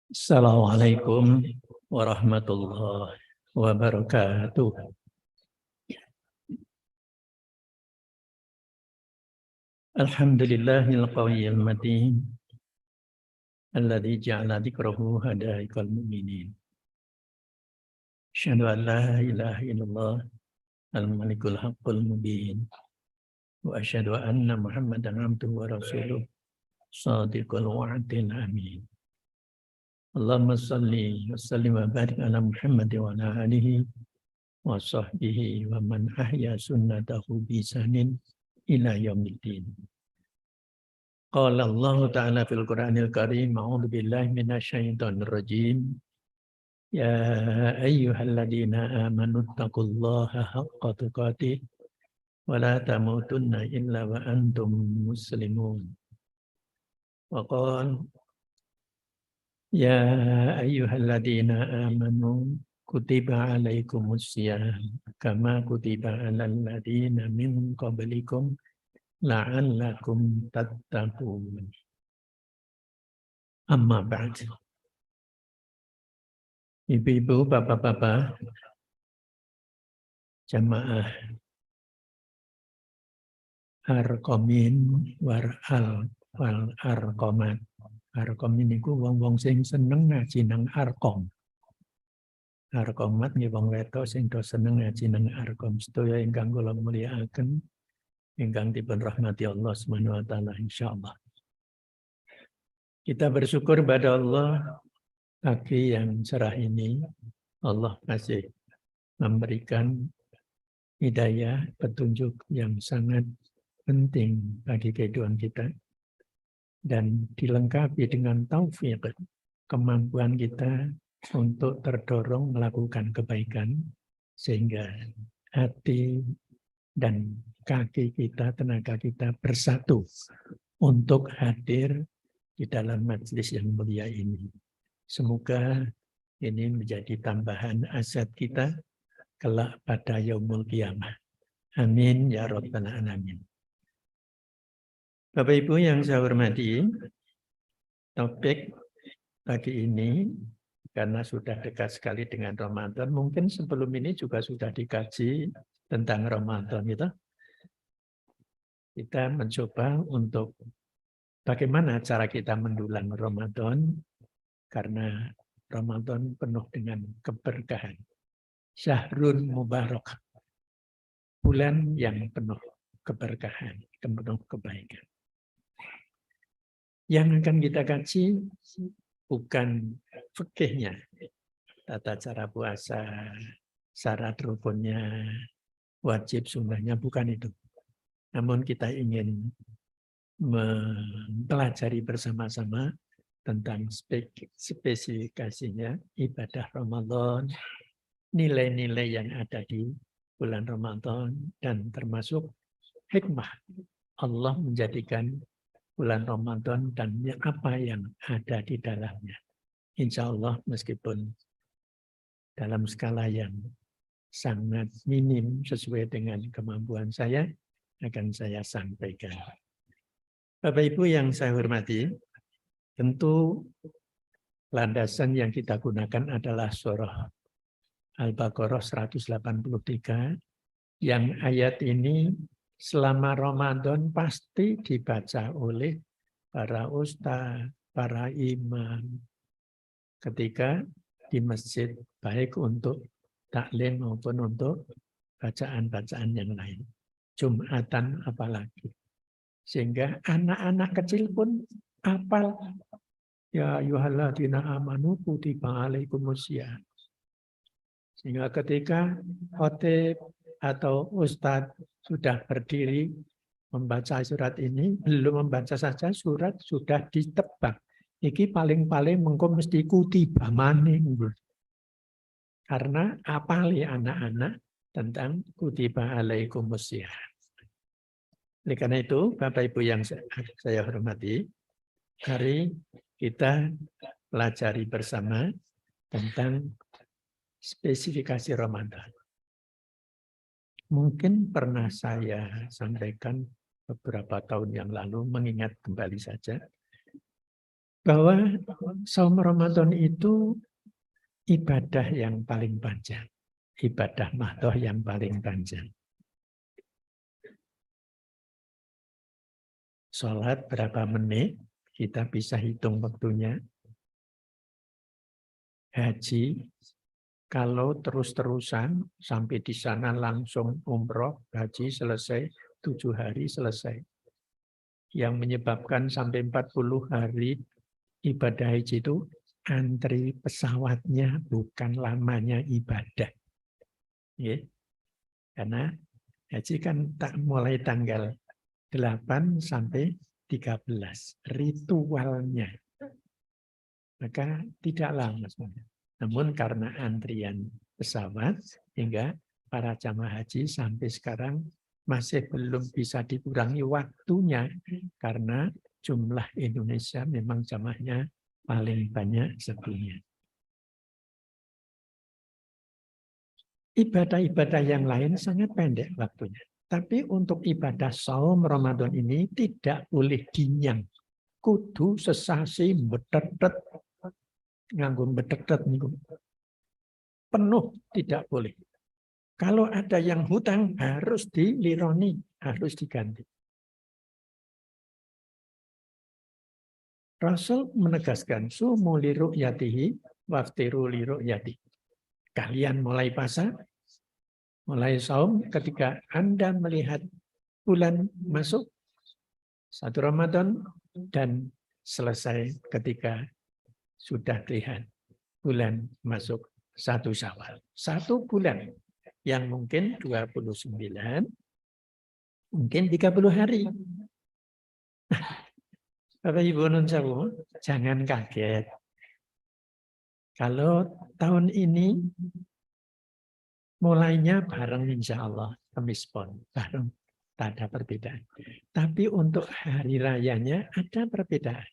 Assalamualaikum warahmatullahi wabarakatuh. Alhamdulillahil qawiyyil matin alladzi ja'ala dzikrahu hadaikal mu'minin. Asyhadu an la ilaha illallah al-malikul haqqul mubin wa asyhadu anna Muhammadan abduhu wa rasuluh shadiqul wa'dil amin. Allahumma shalli wa sallim wa barik ala Muhammad wa ala alihi wa sahbihi wa man ahya sunnatahu bi ihsanin ila yaumiddin. Qala Allah Ta'ala fil Qur'anil Karim, a'udzu billahi minasyaitonir rajim. Ya ayyuhalladzina amanu taqullaha haqqa tuqatih wa la tamutunna illa wa antum muslimun. Wa qala ya ayyuhalladzina amanu kutiba alaikumus syiyam kama kutiba alal ladzina min qablikum la'allakum tattaqun. Amma ba'd. Ibu-ibu, bapak-bapak, jamaah Arqamin wal Arqamat. Arqamin niku wong-wong sing seneng ngaji nang Arqam. Arqamat nggih wong wedok sing do seneng ngaji nang Arqam. Sedaya ingkang kula mulyakaken, ingkang dipun rahmati Allah Subhanahu wa taala insyaallah. Kita bersyukur pada Allah pagi yang cerah ini. Allah masih memberikan hidayah, petunjuk yang sangat penting bagi kehidupan kita. Dan dilengkapi dengan taufik, kemampuan kita untuk terdorong melakukan kebaikan. Sehingga hati dan kaki kita, tenaga kita bersatu untuk hadir di dalam majelis yang mulia ini. Semoga ini menjadi tambahan aset kita kelak pada yaumul qiyamah. Amin ya rabbal alamin. Bapak Ibu yang saya hormati, topik pagi ini karena sudah dekat sekali dengan Ramadan, mungkin sebelum ini juga sudah dikaji tentang Ramadan gitu. Kita mencoba untuk bagaimana cara kita mendulang Ramadan, karena Ramadan penuh dengan keberkahan. Syahrun Mubarak, bulan yang penuh keberkahan, penuh kebaikan. Yang akan kita kaji bukan fikihnya, tata cara puasa, syarat rukunnya, wajib sunnahnya, bukan itu. Namun kita ingin mempelajari bersama-sama tentang spesifikasinya ibadah Ramadan, nilai-nilai yang ada di bulan Ramadan, dan termasuk hikmah Allah menjadikan bulan Ramadan dan apa yang ada di dalamnya. Insya Allah meskipun dalam skala yang sangat minim sesuai dengan kemampuan saya, akan saya sampaikan. Bapak Ibu yang saya hormati, tentu landasan yang kita gunakan adalah surah Al-Baqarah 183, yang ayat ini selama Ramadan pasti dibaca oleh para ustaz, para imam ketika di masjid, baik untuk taklim maupun untuk bacaan-bacaan yang lain. Jumatan apalagi. Sehingga anak-anak kecil pun hafal. Ya ayyuhalladzina amanu kutiba alaikumussyiyam. Sehingga ketika khotib atau ustadz sudah berdiri membaca surat ini, belum membaca saja surat sudah ditebak. Iki paling-paling mengko mesti kutiba maning. Karena apali anak-anak tentang kutiba alaikumussyiyam. Oleh karena itu, Bapak Ibu yang saya hormati, hari kita pelajari bersama tentang spesifikasi Ramadan. Mungkin pernah saya sampaikan beberapa tahun yang lalu, mengingat kembali saja. bahwa saum Ramadan itu ibadah yang paling panjang. Ibadah mahdoh yang paling panjang. Sholat berapa menit, kita bisa hitung waktunya. Haji, kalau terus-terusan sampai di sana langsung umroh, haji selesai, 7 hari selesai. Yang menyebabkan sampai 40 hari ibadah haji itu antri pesawatnya, bukan lamanya ibadah. Ya. Karena haji kan mulai tanggal 8 sampai 13 ritualnya. Maka tidak lama sebenarnya. Namun karena antrian pesawat hingga para jamaah haji sampai sekarang masih belum bisa dikurangi waktunya karena jumlah Indonesia memang jamaahnya paling banyak sedunia. Ibadah-ibadah yang lain sangat pendek waktunya. Tapi untuk ibadah saum Ramadan ini tidak boleh dinyang. Kudu sesasi betetet, nganggo betetet niku. Penuh tidak boleh. Kalau ada yang hutang harus dilironi, harus diganti. Rasul menegaskan sumu li ru'yatihi waftiru li ru'yati. Kalian mulai puasa, mulai saum ketika Anda melihat bulan masuk 1 Ramadan dan selesai ketika sudah terlihat bulan masuk 1 Syawal. 1 bulan yang mungkin 29, mungkin 30 hari. Bapak Ibu nun sewu, jangan kaget. Kalau tahun ini mulainya bareng insya Allah, Kamis Pon, bareng, tak ada perbedaan. Tapi untuk hari rayanya ada perbedaan.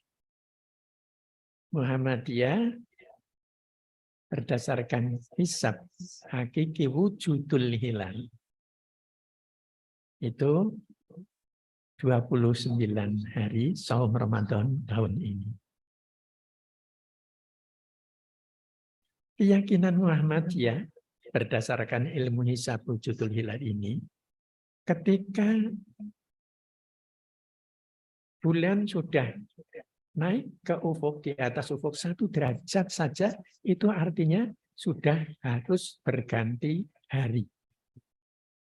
Muhammadiyah berdasarkan hisab hakiki wujudul hilal itu 29 hari saum Ramadan tahun ini. Keyakinan Muhammadiyah berdasarkan ilmu hisab wujudul hilal ini, ketika bulan sudah naik ke ufuk, di atas ufuk 1 derajat saja, itu artinya sudah harus berganti hari.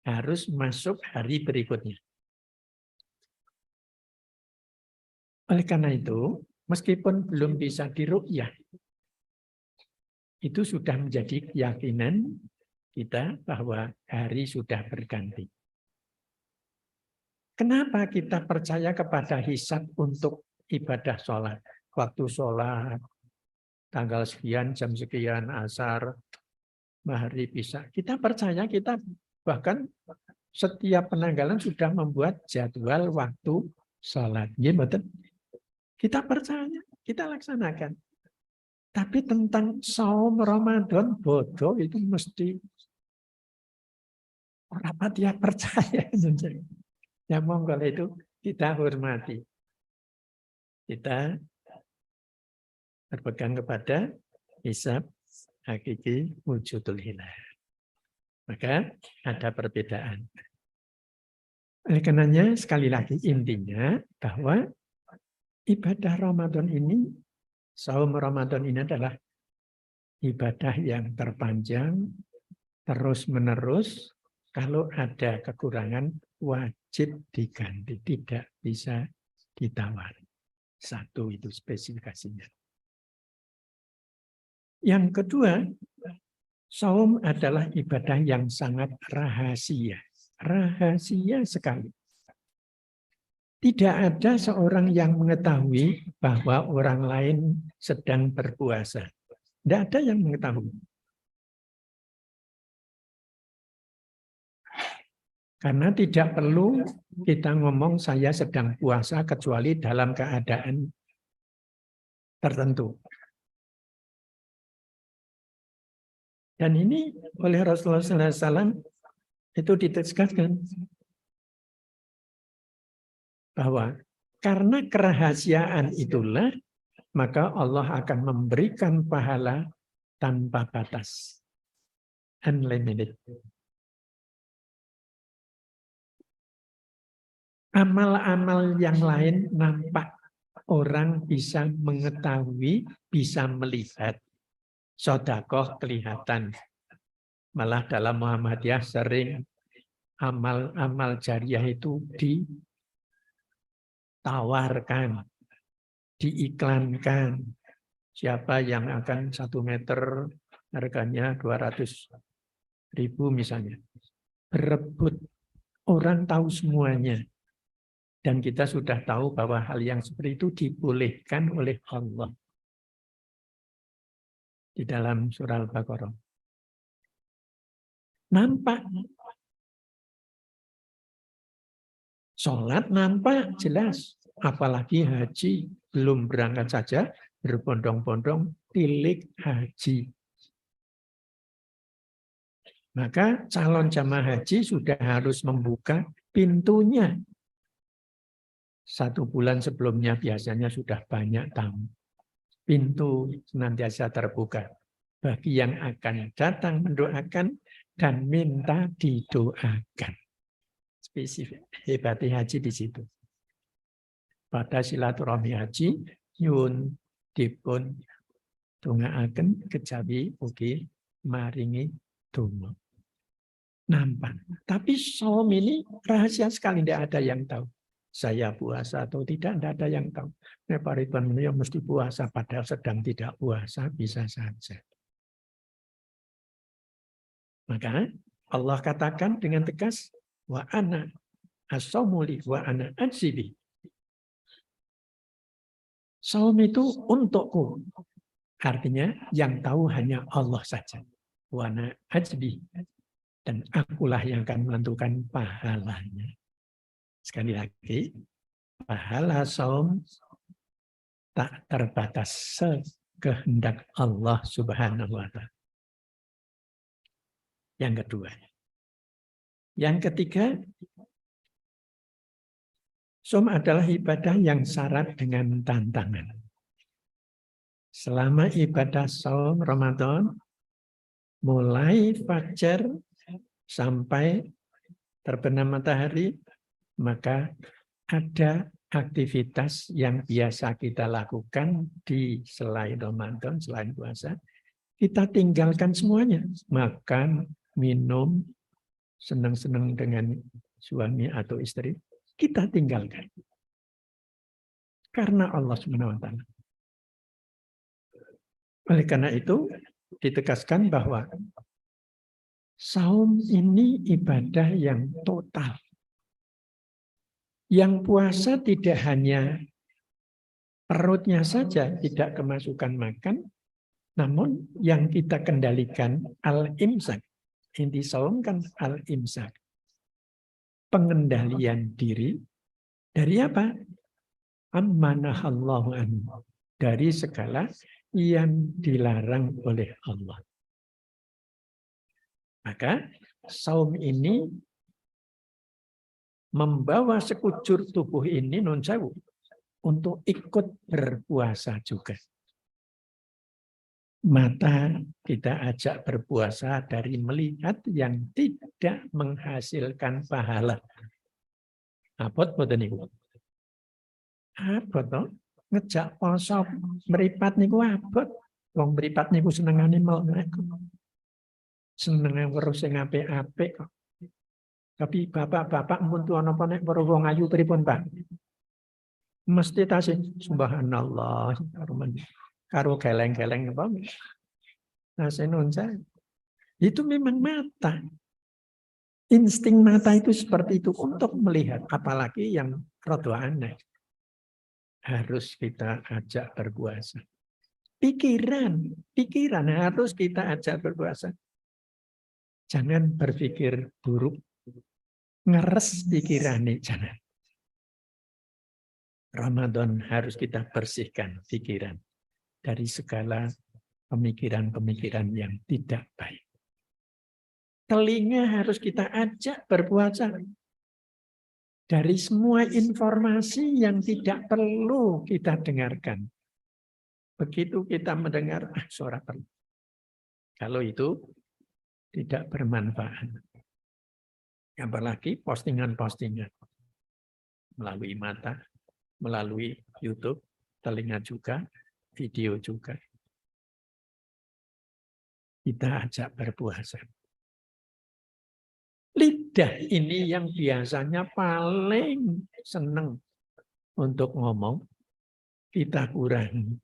Harus masuk hari berikutnya. Oleh karena itu, meskipun belum bisa diruqyah, itu sudah menjadi keyakinan kita bahwa hari sudah berganti. Kenapa kita percaya kepada hisab untuk ibadah sholat? Waktu sholat, tanggal sekian, jam sekian, asar, maghrib, isya. Kita percaya, kita bahkan setiap penanggalan sudah membuat jadwal waktu sholat. Kita percaya, kita laksanakan. Tapi tentang saum Ramadan bodoh itu mesti apa dia percaya. Ya monggo itu kita hormati. Kita berpegang kepada hisab hakiki wujudul hilal. Maka ada perbedaan. Oleh karenanya sekali lagi intinya bahwa ibadah Ramadan ini, saum Ramadan ini adalah ibadah yang terpanjang, terus-menerus. Kalau ada kekurangan wajib diganti, tidak bisa ditawar. 1 itu spesifikasinya. Yang kedua, saum adalah ibadah yang sangat rahasia. Rahasia sekali. Tidak ada seorang yang mengetahui bahwa orang lain sedang berpuasa. Tidak ada yang mengetahui. Karena tidak perlu kita ngomong saya sedang puasa kecuali dalam keadaan tertentu. Dan ini oleh Rasulullah SAW itu ditegaskan bahwa karena kerahasiaan itulah maka Allah akan memberikan pahala tanpa batas. Unlimited. Amal-amal yang lain nampak orang bisa mengetahui, bisa melihat. Sedekah kelihatan. Malah dalam Muhammadiyah sering amal-amal jariah itu ditawarkan, diiklankan. Siapa yang akan 1 meter harganya 200.000 misalnya. Berebut. Orang tahu semuanya. Dan kita sudah tahu bahwa hal yang seperti itu dibolehkan oleh Allah. Di dalam surah Al-Baqarah. Nampak. Sholat nampak jelas. Apalagi haji. Belum berangkat saja, berbondong-bondong, tilik haji. Maka calon jamaah haji sudah harus membuka pintunya. 1 bulan sebelumnya biasanya sudah banyak tamu. Pintu senantiasa terbuka. Bagi yang akan datang mendoakan dan minta didoakan. Spesifik. Hebatnya haji di situ. Pada silaturahmi haji, yun dipun dongaaken kejawi ugi maringi donga. Nampak. Tapi saum ini rahasia sekali, tidak ada yang tahu. Saya puasa atau tidak ada yang tahu. Pak Ridwan beliau mesti puasa, padahal sedang tidak puasa, bisa saja. Maka Allah katakan dengan tegas, wa ana as-saumuli wa ana ajzibi. Saum itu untukku. Artinya yang tahu hanya Allah saja. Wa ana ajzibi. Dan akulah yang akan menentukan pahalanya. Sekali lagi, pahala saum tak terbatas sekehendak Allah Subhanahu wa Ta'ala. Yang kedua. Yang ketiga, saum adalah ibadah yang syarat dengan tantangan. Selama ibadah saum Ramadan, mulai fajar sampai terbenam matahari, maka ada aktivitas yang biasa kita lakukan di selain Ramadan, selain puasa, kita tinggalkan semuanya. Makan, minum, senang-senang dengan suami atau istri, kita tinggalkan. Karena Allah SWT. Oleh karena itu, ditegaskan bahwa saum ini ibadah yang total. Yang puasa tidak hanya perutnya saja tidak kemasukan makan, namun yang kita kendalikan al-imsak. Inti saum kan al-imsak. Pengendalian diri dari apa? Ammanahallahu anhu. Dari segala yang dilarang oleh Allah. Maka saum ini membawa sekujur tubuh ini non sewu untuk ikut berpuasa juga. Mata kita ajak berpuasa dari melihat yang tidak menghasilkan pahala. Apa boten niku? Apa to? Ngejak poso mripat niku abot. Wong mripat niku senengane melek. Senenge weruh sing apik-apik kok. Tapi bapak-bapak pun tuan apa nek para wong ayu pripun, Pak? Mesti tasih subhanallah karo geleng-geleng apa? Tasih nunca. Itu memang mata. Insting mata itu seperti itu untuk melihat, apalagi yang rada aneh. Harus kita ajak berpuasa. Pikiran harus kita ajak berpuasa. Jangan berpikir buruk. Ngeres pikiran nih, jangan. Ramadan harus kita bersihkan pikiran dari segala pemikiran-pemikiran yang tidak baik. Telinga harus kita ajak berpuasa dari semua informasi yang tidak perlu kita dengarkan. Begitu kita mendengar suara perlu. Kalau itu tidak bermanfaat. Apalagi postingan-postingan melalui mata, melalui YouTube, telinga juga, video juga. Kita ajak berpuasa. Lidah ini yang biasanya paling senang untuk ngomong, kita kurangi.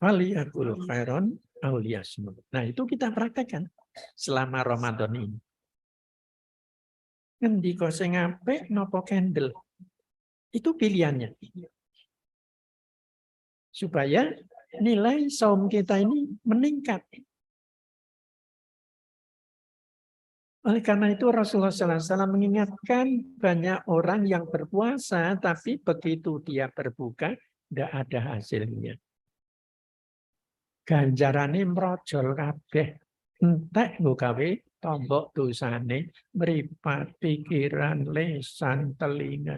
Faliyakul khairon auliyasmut. Nah, itu kita praktekkan selama Ramadan ini. Ngendika sing apik napa candle. Itu pilihannya. Supaya nilai saum kita ini meningkat. Oleh karena itu Rasulullah SAW mengingatkan banyak orang yang berpuasa, tapi begitu dia berbuka, tidak ada hasilnya. Ganjarane mrojol kabeh. Entek nggo gawe tombok dosane, mripat pikiran, lesan, telinga,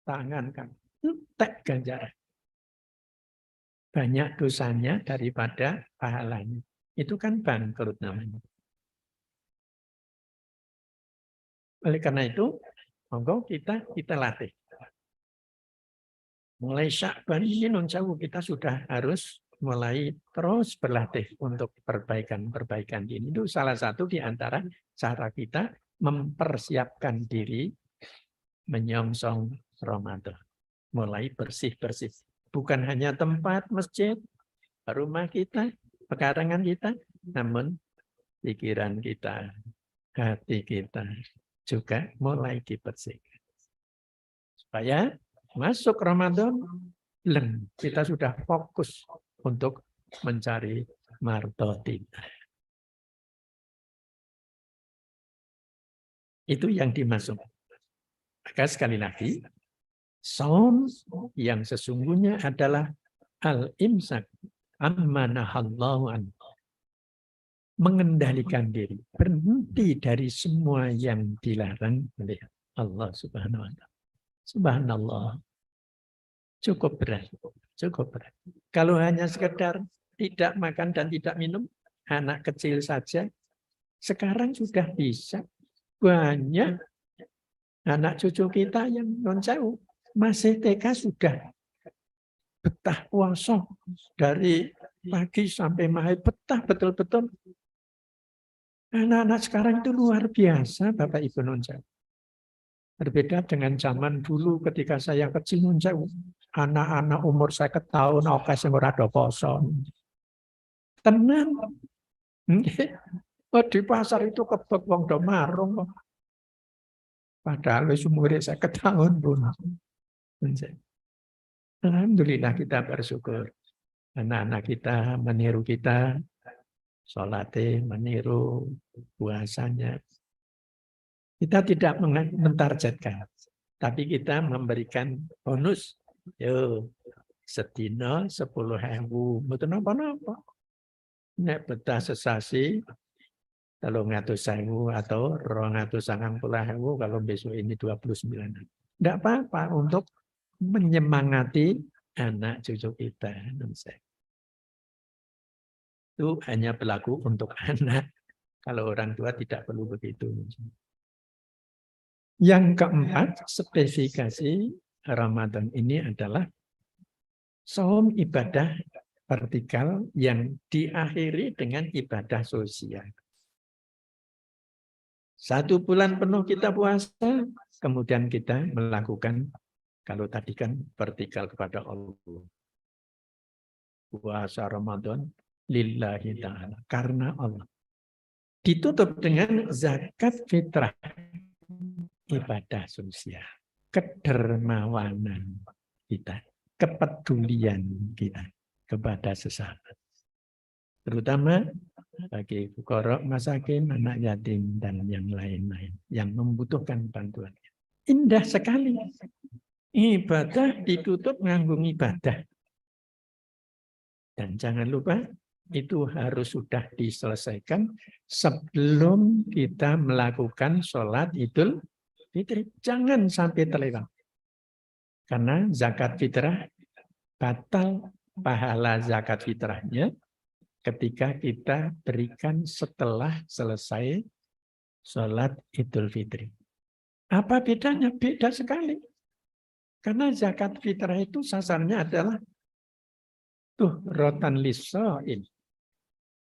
tangan kan. Entek ganjaran. Banyak dosanya daripada pahalanya. Itu kan bangkrut namanya. Oleh karena itu, monggo kita latih. Mulai Sya'ban ini non-jauh kita sudah harus mulai terus berlatih untuk perbaikan ini. Itu salah satu di antara cara kita mempersiapkan diri menyongsong Ramadan. Mulai bersih-bersih. Bukan hanya tempat masjid, rumah kita, pekarangan kita, namun pikiran kita, hati kita juga mulai dibersihkan. Supaya masuk Ramadan, kita sudah fokus untuk mencari martotina. Itu yang dimaksud. Maka sekali lagi, saum yang sesungguhnya adalah al-imsak amma nahallahu anhu. Mengendalikan diri, berhenti dari semua yang dilarang oleh Allah Subhanahu wa taala. Subhanallah. Cukup berat. Kalau hanya sekedar tidak makan dan tidak minum, anak kecil saja, sekarang sudah bisa. Banyak anak cucu kita yang non-jauh, masih TK sudah betah puasa dari pagi sampai malam, betah betul-betul. Anak-anak sekarang itu luar biasa, Bapak Ibu non-jauh. Berbeda dengan zaman dulu ketika saya kecil non-jauh. Anak-anak umur 50 tahun, oke sing ora do poso. Tenan. Di pasar itu kebek wong do marung. Padahal wis umure 50 tahun pun. Alhamdulillah kita bersyukur. Anak-anak kita meniru kita, sholatnya meniru puasanya. Kita tidak mentargetkan, tapi kita memberikan bonus. Yo, sedina 10.000, mboten napa-napa. Nek betah sesasi 300.000 atau 290.000 kalau besok ini 29. Tidak apa-apa untuk menyemangati anak cucu kita. Itu hanya berlaku untuk anak. Kalau orang tua tidak perlu begitu. Yang keempat, spesifikasi Ramadan ini adalah saum ibadah vertikal yang diakhiri dengan ibadah sosial. 1 bulan penuh kita puasa, kemudian kita melakukan, kalau tadi kan vertikal kepada Allah. Puasa Ramadan lillahi ta'ala, karena Allah. Ditutup dengan zakat fitrah, ibadah sosial, kedermawanan kita, kepedulian kita kepada sesama. Terutama bagi fuqara, masakin, anak yatim, dan yang lain-lain yang membutuhkan bantuan. Indah sekali. Ibadah ditutup nganggung ibadah. Dan jangan lupa, itu harus sudah diselesaikan sebelum kita melakukan sholat Idul Fitri. Jangan sampai terlewat. Karena zakat fitrah batal pahala zakat fitrahnya ketika kita berikan setelah selesai sholat Idul Fitri. Apa bedanya? Beda sekali. Karena zakat fitrah itu sasarnya adalah rotan lisoin,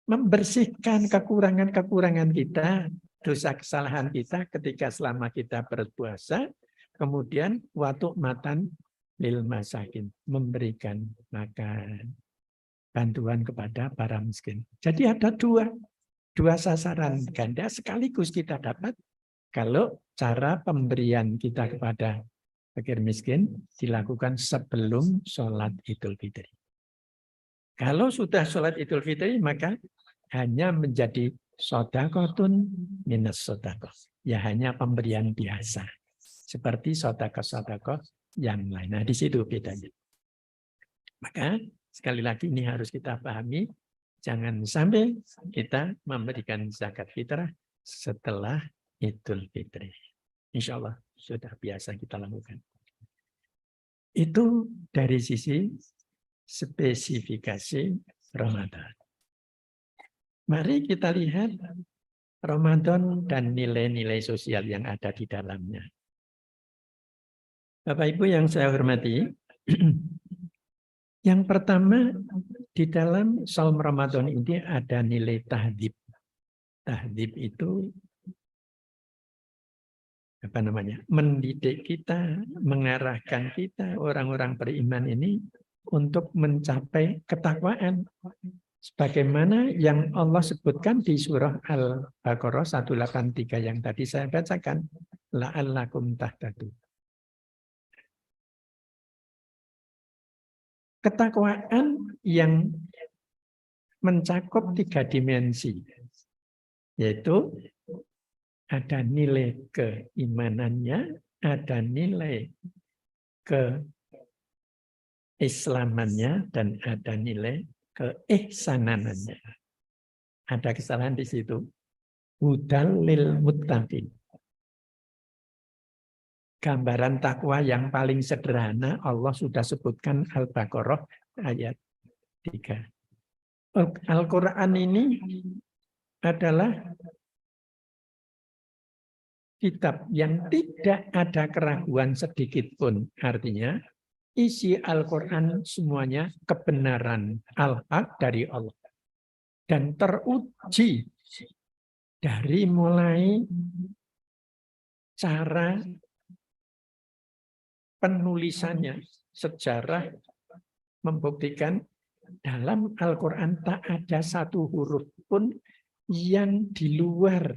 membersihkan kekurangan-kekurangan kita, dosa kesalahan kita ketika selama kita berpuasa, kemudian waktu matan lil masakin, memberikan makan, bantuan kepada para miskin. Jadi ada dua sasaran ganda sekaligus kita dapat kalau cara pemberian kita kepada fakir miskin dilakukan sebelum sholat Idul Fitri. Kalau sudah sholat Idul Fitri, maka hanya menjadi sodakotun minus sodakoh. Ya hanya pemberian biasa. Seperti sodakoh-sodakoh yang lain. Nah di situ bedanya. Maka sekali lagi ini harus kita pahami. Jangan sampai kita memberikan zakat fitrah setelah Idul Fitri. Insya Allah sudah biasa kita lakukan. Itu dari sisi spesifikasi Ramadan. Mari kita lihat Ramadan dan nilai-nilai sosial yang ada di dalamnya. Bapak Ibu yang saya hormati, yang pertama di dalam saum Ramadan ini ada nilai tahdib. Tahdib itu apa namanya? Mendidik kita, mengarahkan kita orang-orang beriman ini untuk mencapai ketakwaan. Sebagaimana yang Allah sebutkan di surah Al-Baqarah 183 yang tadi saya bacakan. La'allakum tahtadun. Ketakwaan yang mencakup 3 dimensi. Yaitu ada nilai keimanannya, ada nilai keislamannya, dan ada nilai keihsanannya. Ada kesalahan di situ. Hudal lil muttaqin. Gambaran takwa yang paling sederhana Allah sudah sebutkan Al-Baqarah ayat 3. Al-Quran ini adalah kitab yang tidak ada keraguan sedikit pun. Artinya isi Al-Quran semuanya kebenaran al-haq dari Allah. Dan teruji dari mulai cara penulisannya, sejarah membuktikan dalam Al-Quran tak ada satu huruf pun yang di luar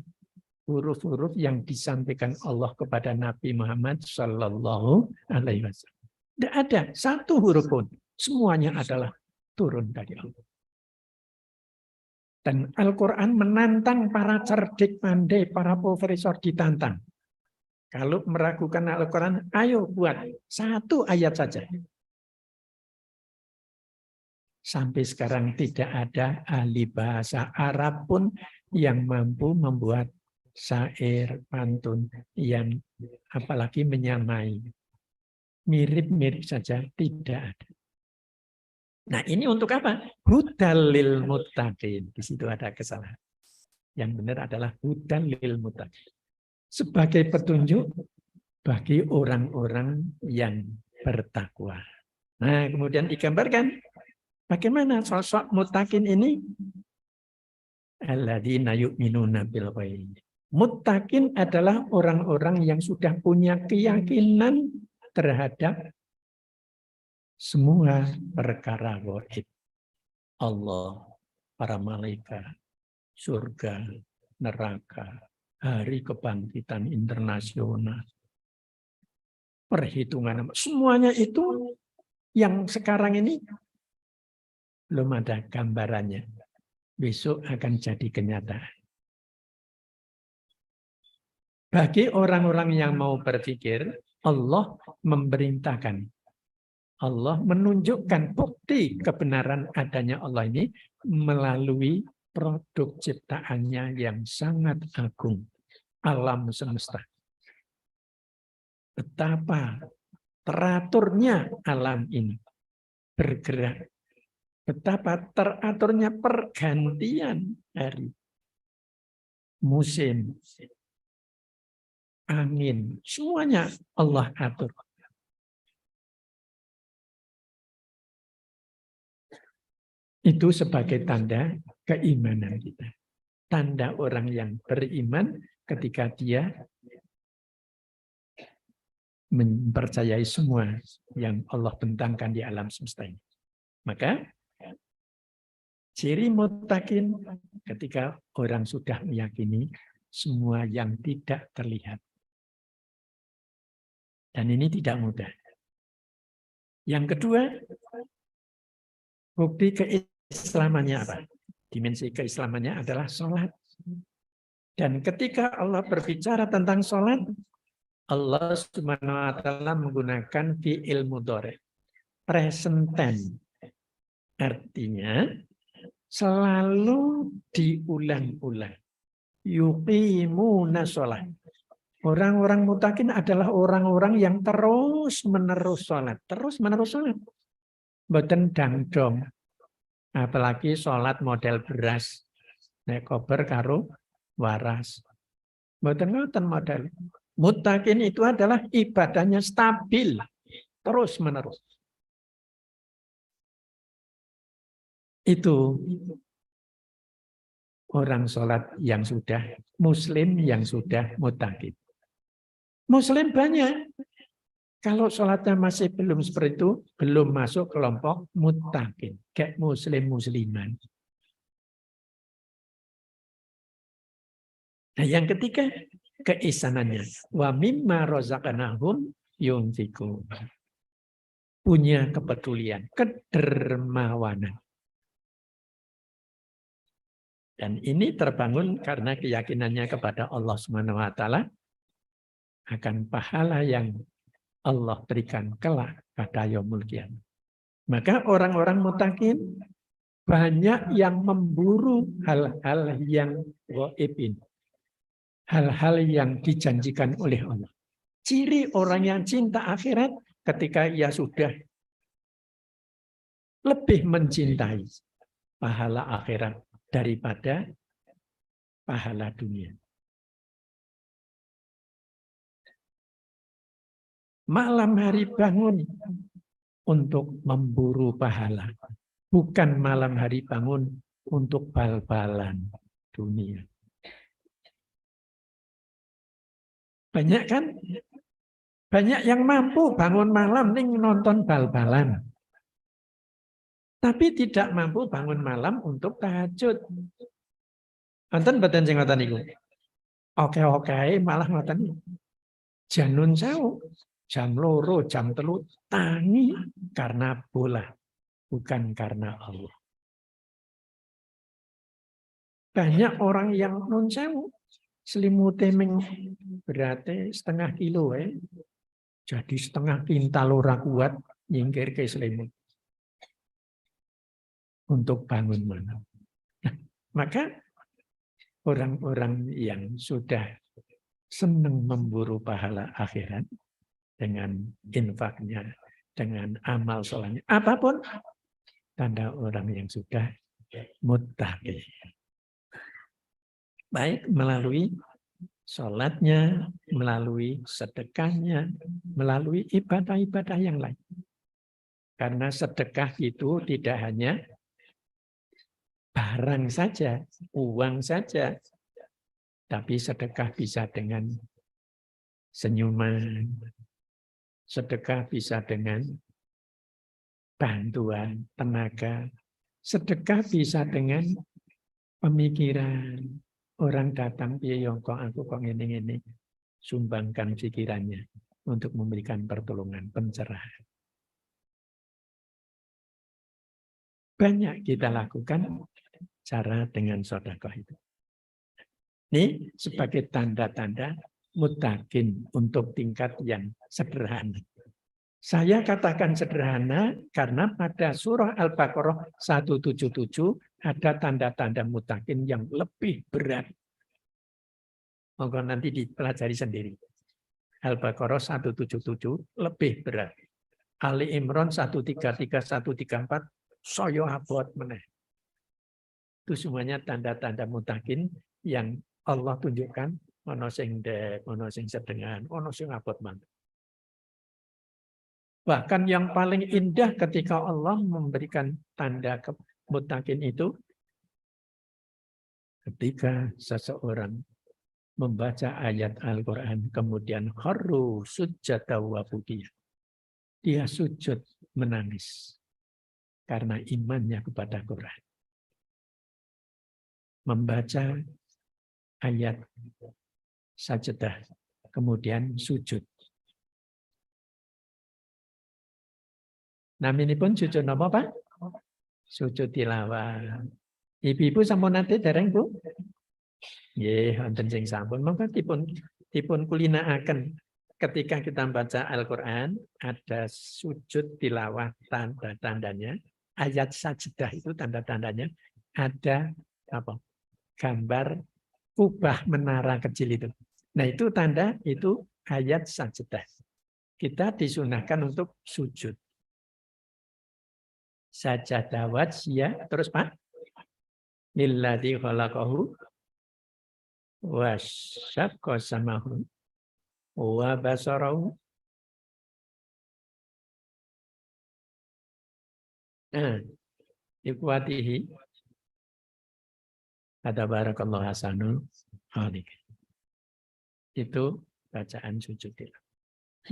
huruf-huruf yang disampaikan Allah kepada Nabi Muhammad Sallallahu Alaihi Wasallam. Tidak ada satu huruf pun, semuanya adalah turun dari Allah. Dan Al-Quran menantang para cerdik pandai, para profesor ditantang. Kalau meragukan Al-Quran, ayo buat satu ayat saja. Sampai sekarang tidak ada ahli bahasa Arab pun yang mampu membuat syair, pantun, yang apalagi menyamai. Mirip-mirip saja, tidak ada. Nah ini untuk apa? Hudal lil muttaqin. Di situ ada kesalahan. Yang benar adalah hudal lil muttaqin. Sebagai petunjuk bagi orang-orang yang bertakwa. Nah kemudian digambarkan bagaimana sosok muttaqin ini? Alladzina yu'minuna bil ghaib. Muttaqin adalah orang-orang yang sudah punya keyakinan terhadap semua perkara gaib. Allah, para malaikat, surga, neraka, hari kebangkitan internasional, perhitungan, semuanya itu yang sekarang ini belum ada gambarannya. Besok akan jadi kenyataan. Bagi orang-orang yang mau berpikir, Allah memerintahkan. Allah menunjukkan bukti kebenaran adanya Allah ini melalui produk ciptaannya yang sangat agung, alam semesta. Betapa teraturnya alam ini. bergerak. Betapa teraturnya pergantian hari, musim, angin, semuanya Allah atur. Itu sebagai tanda keimanan kita. Tanda orang yang beriman ketika dia mempercayai semua yang Allah bentangkan di alam semesta ini. Maka ciri muttaqin ketika orang sudah meyakini semua yang tidak terlihat. Dan ini tidak mudah. Yang kedua, bukti keislamannya apa? Dimensi keislamannya adalah sholat. Dan ketika Allah berbicara tentang sholat, Allah Subhanahu wa taala menggunakan fi'il mudhari', present tense. Artinya selalu diulang-ulang. Yuqimuna sholat. Orang-orang muttaqin adalah orang-orang yang terus-menerus sholat. Terus-menerus sholat. Mboten dangdong. Apalagi sholat model beras. Nek kober karo waras. Mboten ngoten model. Muttaqin itu adalah ibadahnya stabil. Terus-menerus. Itu orang sholat yang sudah muslim, yang sudah muttaqin. Muslim banyak. Kalau sholatnya masih belum seperti itu, belum masuk kelompok muttaqin. Kayak muslim-musliman. Nah yang ketiga, keisanannya. Wa mimma razaqnahum yunfiqun. Punya kepedulian, kedermawanan. Dan ini terbangun karena keyakinannya kepada Allah Subhanahu wa taala akan pahala yang Allah berikan kelak pada yaumul qiyamah. Maka orang-orang muttaqin banyak yang memburu hal-hal yang ghaibin. Hal-hal yang dijanjikan oleh Allah. Ciri orang yang cinta akhirat ketika ia sudah lebih mencintai pahala akhirat daripada pahala dunia. Malam hari bangun untuk memburu pahala. Bukan malam hari bangun untuk bal-balan dunia. Banyak kan? Banyak yang mampu bangun malam nih nonton bal-balan. Tapi tidak mampu bangun malam untuk tahajud. Nonton badan sing ngoten niku. Oke, malah ngoten niku. Janun sewu. Jam loro, jam telu, tangi karena bola, bukan karena Allah. Banyak orang yang nun sewu, selimute berarti setengah kilo, jadi setengah kintal ora kuat nyingkir ke selimut untuk bangun malam. Nah, maka orang-orang yang sudah senang memburu pahala akhirat, dengan infaknya, dengan amal sholatnya, apapun, tanda orang yang sudah muttaqin. Baik melalui sholatnya, melalui sedekahnya, melalui ibadah-ibadah yang lain. Karena sedekah itu tidak hanya barang saja, uang saja, tapi sedekah bisa dengan senyuman, sedekah bisa dengan bantuan tenaga. Sedekah bisa dengan pemikiran. Orang datang, piye kok aku kok ngene-ngene. Sumbangkan pikirannya untuk memberikan pertolongan, pencerahan. Banyak kita lakukan cara dengan sedekah itu. Ini sebagai tanda-tanda muttaqin untuk tingkat yang sederhana. Saya katakan sederhana karena pada surah Al-Baqarah 177 ada tanda-tanda muttaqin yang lebih berat. Monggo nanti dipelajari sendiri. Al-Baqarah 177 lebih berat. Ali Imran 133, 134, soyo abot meneh. Itu semuanya tanda-tanda mutakin yang Allah tunjukkan, ono sing dek, ono sing sedengan, ono sing abot man. Bahkan yang paling indah ketika Allah memberikan tanda mutakin itu, ketika seseorang membaca ayat Al-Quran, kemudian kharru sujjada wa bukiyah. Dia sujud menangis karena imannya kepada Quran. Membaca ayat sajdah, kemudian sujud. Naminipun sujud napa, Pak? Sujud tilawah. Ibu-ibu sampun nate dereng, Bu? Nggih, wonten sing sampun. Monggo dipun kulinakaken. Ketika kita baca Al-Qur'an, ada sujud tilawah tanda-tandanya, ayat sajdah itu tanda-tandanya, ada apa? Gambar kubah menara kecil itu. Nah, itu tanda itu ayat sajdah. Kita disunahkan untuk sujud. Sajadah wajhiyah, terus Pak, lilladzi khalaqahu wa syaqqa samahu wa basarahu. Nah, ikhwatihi ada barakallahu hasanul khaliq. Itu bacaan sujud itu.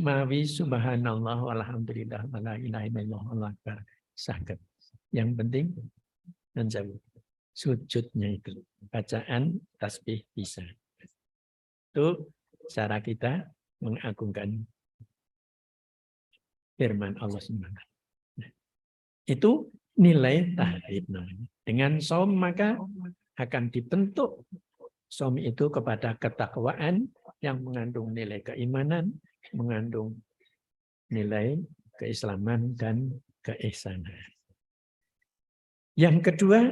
Mawi subhanallah walhamdulillah wala ilaha illallah wallahu akbar. Sakit. Yang penting menjauh. Sujudnya itu. Bacaan tasbih bisa. Itu cara kita mengagungkan firman Allah SWT. Itu nilai tahrib namanya. Dengan saum maka akan dibentuk saum itu kepada ketakwaan yang mengandung nilai keimanan, mengandung nilai keislaman dan keihsanan. Yang kedua,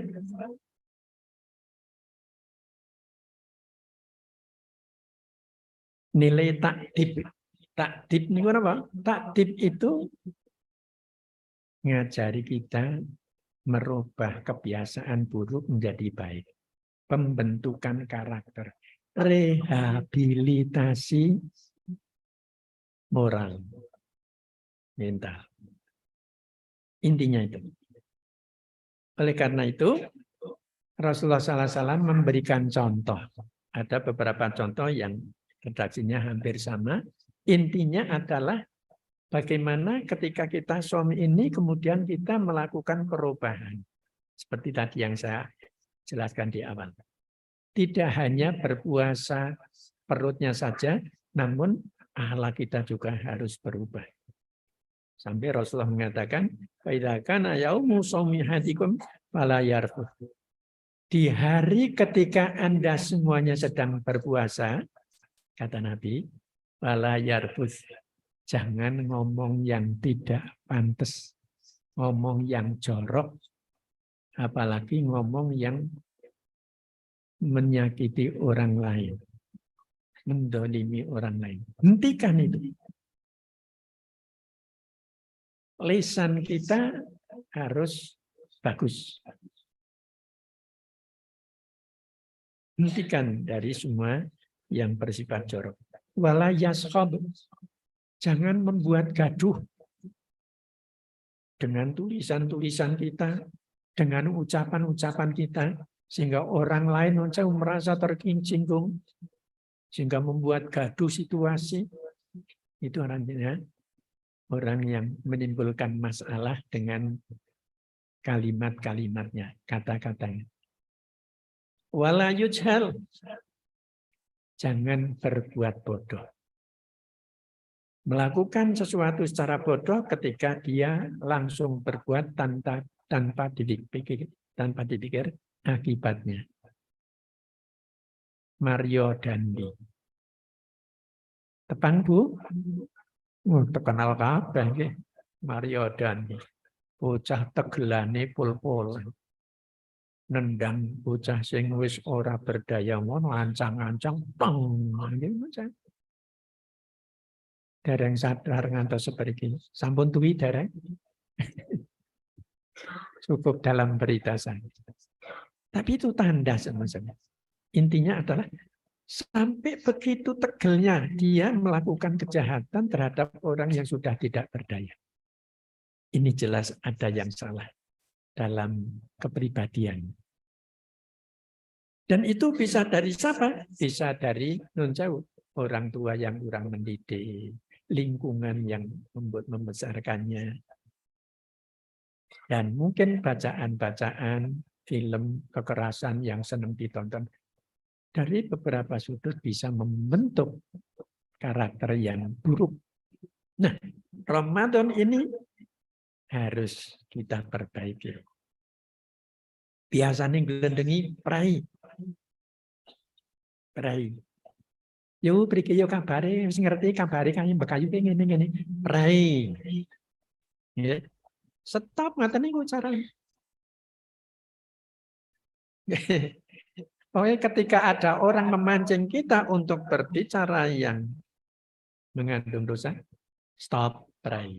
nilai takdib. Takdib ini apa? Takdib itu ngajari kita merubah kebiasaan buruk menjadi baik. Pembentukan karakter. Rehabilitasi moral. Mental. Intinya itu. Oleh karena itu, Rasulullah SAW memberikan contoh. Ada beberapa contoh yang redaksinya hampir sama. Intinya adalah bagaimana ketika kita suami ini kemudian kita melakukan perubahan. Seperti tadi yang saya jelaskan di awal. Tidak hanya berpuasa perutnya saja, namun akhlak kita juga harus berubah. Sampai Rasulullah mengatakan, "Faidakana yaumu shaumi hadikum fala yarfuth." Di hari ketika Anda semuanya sedang berpuasa, kata Nabi, fala yarfuth. Jangan ngomong yang tidak pantas, ngomong yang jorok, apalagi ngomong yang menyakiti orang lain, mendolimi orang lain. Hentikan itu. Lisan kita harus bagus. Hentikan dari semua yang bersifat jorok. Wala yaskhab. Jangan membuat gaduh dengan tulisan-tulisan kita, dengan ucapan-ucapan kita, sehingga orang lain merasa tersinggung, sehingga membuat gaduh situasi. Itu artinya orang yang menimbulkan masalah dengan kalimat-kalimatnya, kata-katanya. Wala yujhal. Jangan berbuat bodoh. Melakukan sesuatu secara bodoh ketika dia langsung berbuat tanpa dipikir akibatnya. Mario Dandi. Tepan, Bu? Terkenal kabeh nggih. Mario Dandi. Bocah tegelane pul-pul. Nendang bocah sing wis ora berdaya ngono ancang-ancang peng. Dereng sadar ngantos seperti sampun tuwi dereng. Cukup dalam berita saya. Tapi itu tanda sebenarnya. Intinya adalah sampai begitu tegelnya dia melakukan kejahatan terhadap orang yang sudah tidak berdaya. Ini jelas ada yang salah dalam kepribadian. Dan itu bisa dari siapa? Bisa dari non jauh. Orang tua yang kurang mendidik, lingkungan yang membesarkannya. Dan mungkin bacaan-bacaan, film kekerasan yang senang ditonton. Dari beberapa sudut bisa membentuk karakter yang buruk. Nah, Ramadan ini harus kita perbaiki. Biasanya gelendengi prai. Yo priki yo kabare, wis ngerti kabare kaya mbekayu ngene. Prai. Ya. Stop ngaten niku carane. Pokoknya ketika ada orang memancing kita untuk berbicara yang mengandung dosa, stop prai.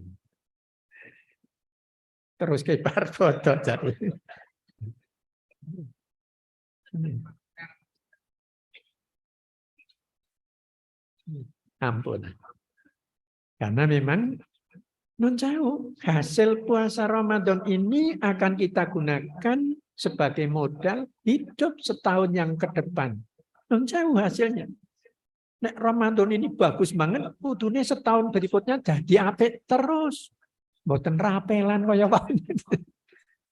Terus kibar foto jadi. Ampun. Karena memang non jauh hasil puasa Ramadan ini akan kita gunakan sebagai modal hidup setahun yang ke depan. Non jauh hasilnya. Nek Ramadan ini bagus banget, kudune setahun berikutnya jadi apik terus. Mboten rapelan kaya wae.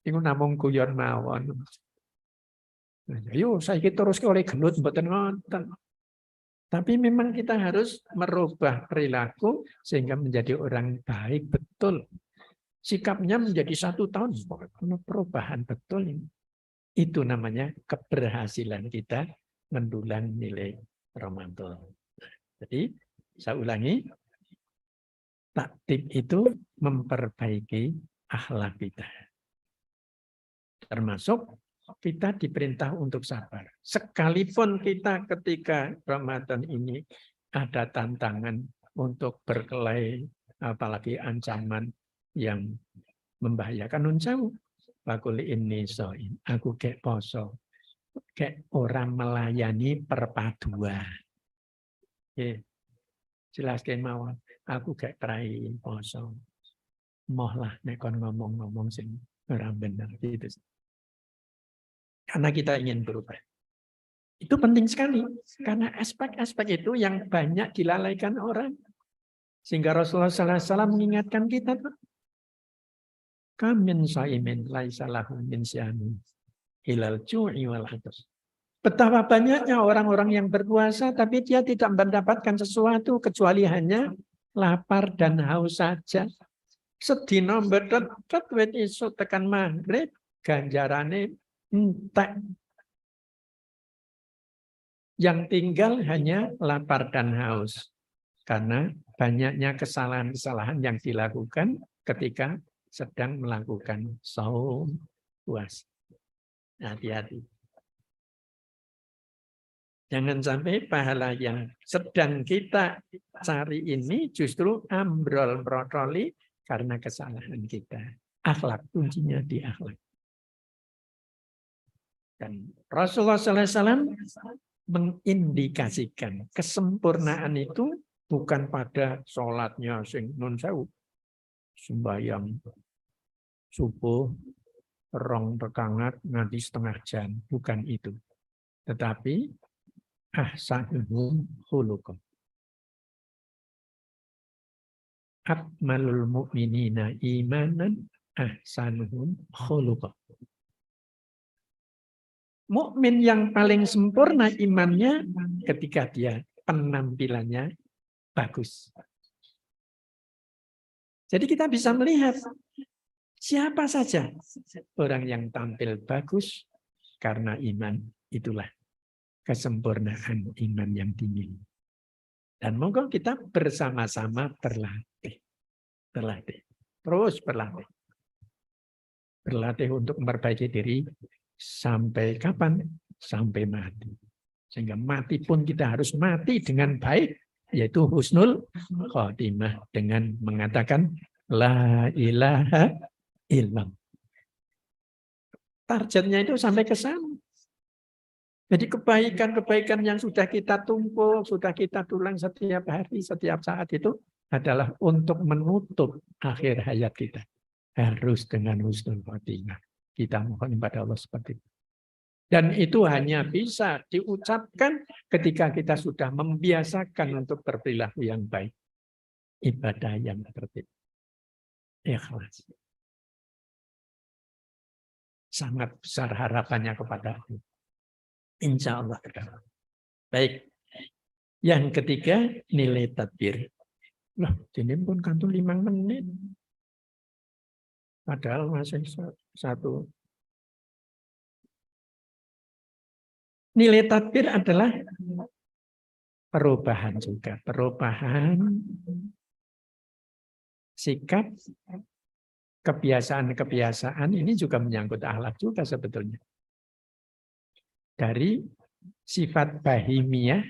Iku namung guyon mawon. Yo saiki terus oleh gelut mboten ngoten. Tapi memang kita harus merubah perilaku sehingga menjadi orang baik betul. Sikapnya menjadi 1 tahun, perubahan betul ini. Itu namanya keberhasilan kita mendulang nilai Ramadan. Jadi saya ulangi, taktik itu memperbaiki akhlak kita. Termasuk kita diperintah untuk sabar. Sekalipun kita ketika Ramadan ini ada tantangan untuk berkelahi, apalagi ancaman yang membahayakan uncamu. Bakuli ini soin, aku kayak poso, kayak orang melayani perpaduan. Jelas kemauan, aku kayak perai poso. Mohlah nekon ngomong-ngomong sing ora bener gitu. Karena kita ingin berubah. Itu penting sekali. Karena aspek-aspek itu yang banyak dilalaikan orang. Sehingga Rasulullah SAW mengingatkan kita. Kamin sa'imin laisalahu min syami hilal ju'i wal atas. Betapa banyaknya orang-orang yang berpuasa, tapi dia tidak mendapatkan sesuatu kecuali hanya lapar dan haus saja. Sedina mbedet wit isu tekan maghrib, ganjarane entek. Yang tinggal hanya lapar dan haus. Karena banyaknya kesalahan-kesalahan yang dilakukan ketika sedang melakukan saum puasa. Hati-hati. Jangan sampai pahala yang sedang kita cari ini justru ambrol brotoli karena kesalahan kita. Akhlak, kuncinya di akhlak. Dan Rasulullah SAW mengindikasikan kesempurnaan itu bukan pada sholatnya sing nun sewu, sembahyang subuh, rong rekangat nganti setengah jam, bukan itu. Tetapi ahsanuhum khuluqan. Akmalul mu'minina imanan ahsanuhum khuluqan. Mukmin yang paling sempurna imannya ketika dia penampilannya bagus. Jadi kita bisa melihat siapa saja orang yang tampil bagus karena iman, itulah kesempurnaan iman yang tinggi. Dan monggo kita bersama-sama berlatih. Terus berlatih. Berlatih untuk memperbaiki diri. Sampai kapan? Sampai mati. Sehingga mati pun kita harus mati dengan baik. yaitu husnul khotimah dengan mengatakan la ilaha illallah. Targetnya itu sampai ke sana. Jadi kebaikan-kebaikan yang sudah kita tumpuk, sudah kita tulang setiap hari, setiap saat itu adalah untuk menutup akhir hayat kita. Harus dengan husnul khotimah. Kita mohon kepada Allah seperti itu. Dan itu hanya bisa diucapkan ketika kita sudah membiasakan untuk berperilaku yang baik. Ibadah yang tertib. Ikhlas. Sangat besar harapannya kepada Allah. Insya Allah. Baik. Yang ketiga, nilai tadbir. Loh, ini pun kantor 5 menit. Padahal masih satu. Nilai tadbir adalah perubahan juga. Perubahan sikap, kebiasaan-kebiasaan ini juga menyangkut akhlak juga sebetulnya. Dari sifat bahimiyah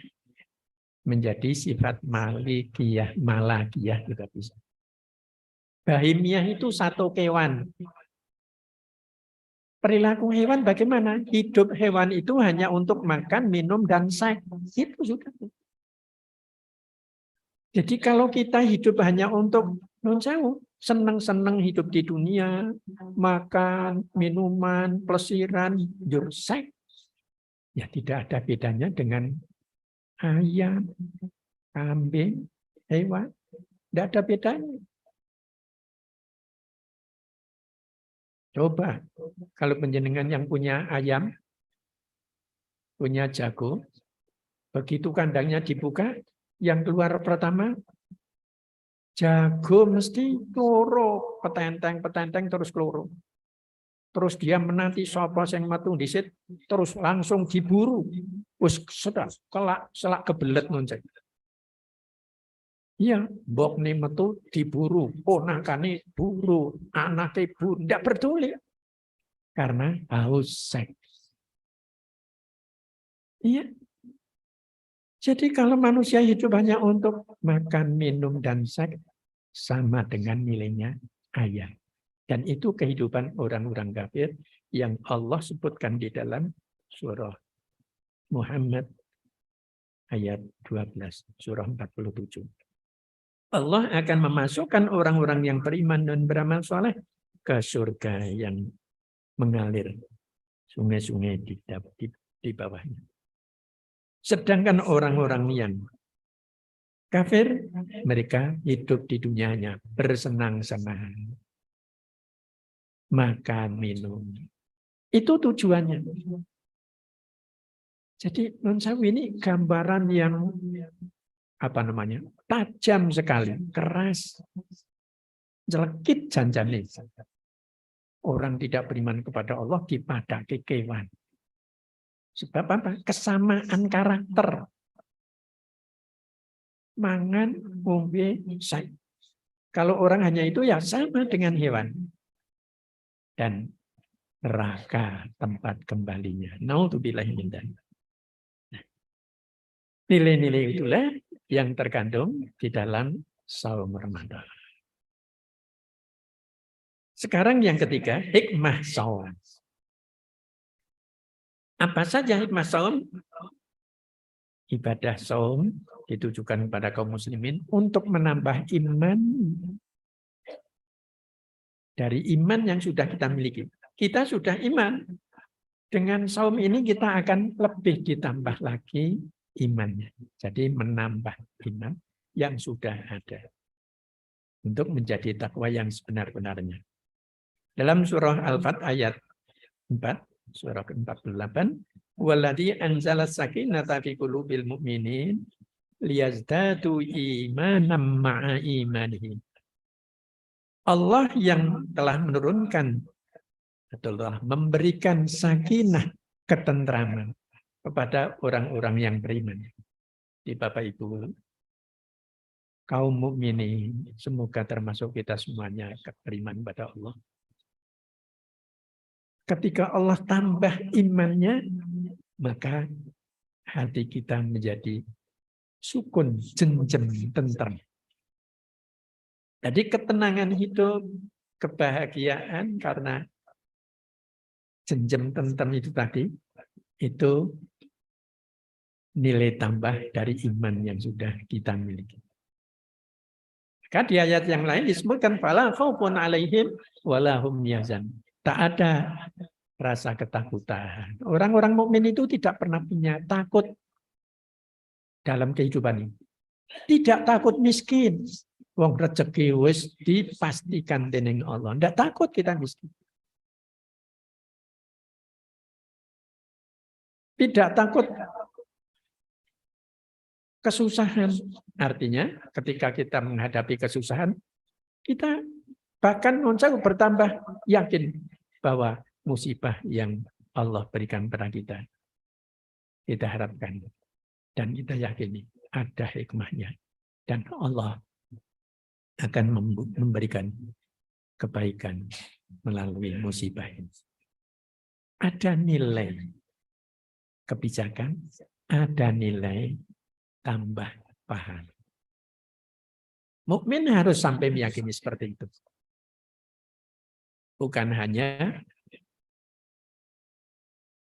menjadi sifat malikiyah, malakiyah juga bisa. Bahimiyah itu satu kewan. Perilaku hewan bagaimana? Hidup hewan itu hanya untuk makan, minum, dan seks. Itu sudah. Jadi kalau kita hidup hanya untuk senang-senang hidup di dunia, makan, minuman, pelesiran, seks, ya tidak ada bedanya dengan ayam, kambing, hewan. Tidak ada bedanya. Coba, kalau penjenengan yang punya ayam, punya jago, begitu kandangnya dibuka, yang keluar pertama, jago mesti kloro, petenteng terus kloro. Terus dia menanti sapa sing metu dhisit, terus langsung diburu. Wis sedap, selak kebelet ngonceng. Iya, mbok nih metu diburu, ponakane buru, anake buru, ndak peduli. Karena haus seks. Iya. Jadi kalau manusia hidup hanya untuk makan, minum, dan seks, sama dengan nilainya ayam. Dan itu kehidupan orang-orang kafir yang Allah sebutkan di dalam surah Muhammad ayat 12, surah 47. Allah akan memasukkan orang-orang yang beriman dan beramal soleh ke surga yang mengalir sungai-sungai di bawahnya. Sedangkan orang-orang yang kafir, mereka hidup di dunianya bersenang-senang. Makan, minum. Itu tujuannya. Jadi Nun Sewu ini gambaran yang tajam sekali, keras, jelekit janjane. Orang tidak beriman kepada Allah dipadake kewan. Sebab apa? Kesamaan karakter. Mangan, ngombe, seks. Kalau orang hanya itu ya sama dengan hewan. Dan neraka tempat kembalinya. Naudzubillahi min dzalik. Nilai-nilai itulah yang terkandung di dalam saum Ramadan. Sekarang yang ketiga, hikmah saum. Apa saja hikmah saum? Ibadah saum ditujukan kepada kaum muslimin untuk menambah iman dari iman yang sudah kita miliki. Kita sudah iman. Dengan saum ini kita akan lebih ditambah lagi imannya. Jadi menambah iman yang sudah ada. Untuk menjadi takwa yang sebenar-benarnya. Dalam surah Al-Fat ayat 4, surah ke-48, "Walladzi anzala sakinata fi qulubil mu'minin liyazdadu imanan ma'a imanihim." Allah yang telah menurunkan atau telah memberikan sakinah, ketentraman kepada orang-orang yang beriman. Di Bapak Ibu, kaum mukminin, semoga termasuk kita semuanya beriman pada Allah. Ketika Allah tambah imannya, maka hati kita menjadi sukun, jenjem, tentrem. Jadi ketenangan hidup, kebahagiaan karena jenjem tentrem itu tadi, itu nilai tambah dari iman yang sudah kita miliki. Maka di ayat yang lain disebutkan fala khaufun 'alaihim wala hum yahzanun. Tak ada rasa ketakutan. Orang-orang mukmin itu tidak pernah punya takut dalam kehidupan ini. Tidak takut miskin. Wong rezeki wis dipastikan dening Allah. Tidak takut kita miskin. Tidak takut kesusahan. Artinya ketika kita menghadapi kesusahan, kita bahkan bertambah yakin bahwa musibah yang Allah berikan kepada kita harapkan dan kita yakini ada hikmahnya dan Allah akan memberikan kebaikan melalui musibah ini. Ada nilai kebijakan, ada nilai tambah pahala. Mukmin harus sampai meyakini seperti itu. Bukan hanya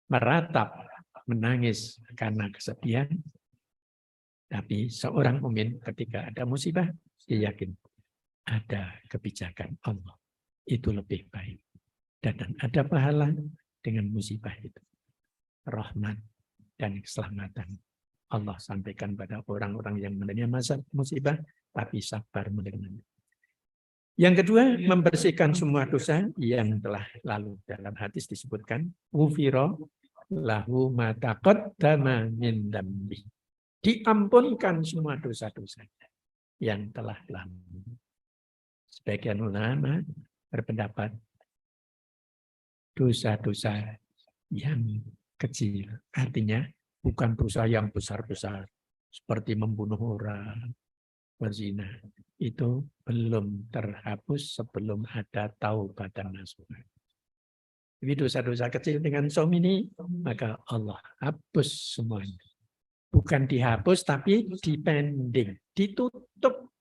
meratap, menangis karena kesedihan, tapi seorang mukmin ketika ada musibah, dia yakin ada kebijakan Allah. Itu lebih baik. Dan ada pahala dengan musibah itu. Rahmat dan keselamatan. Allah sampaikan pada orang-orang yang menerima musibah, tapi sabar menerimanya. Yang kedua, membersihkan semua dosa yang telah lalu. Dalam hadis disebutkan, ghufira lahu ma taqaddama min dambi. Diampunkan semua dosa-dosa yang telah lalu. Sebagian ulama berpendapat dosa-dosa yang kecil, artinya bukan dosa yang besar-besar seperti membunuh orang, berzina, itu belum terhapus sebelum ada taubatan nasuha. Jadi dosa-dosa kecil dengan som ini, maka Allah hapus semuanya. Bukan dihapus, tapi dipending, ditutup.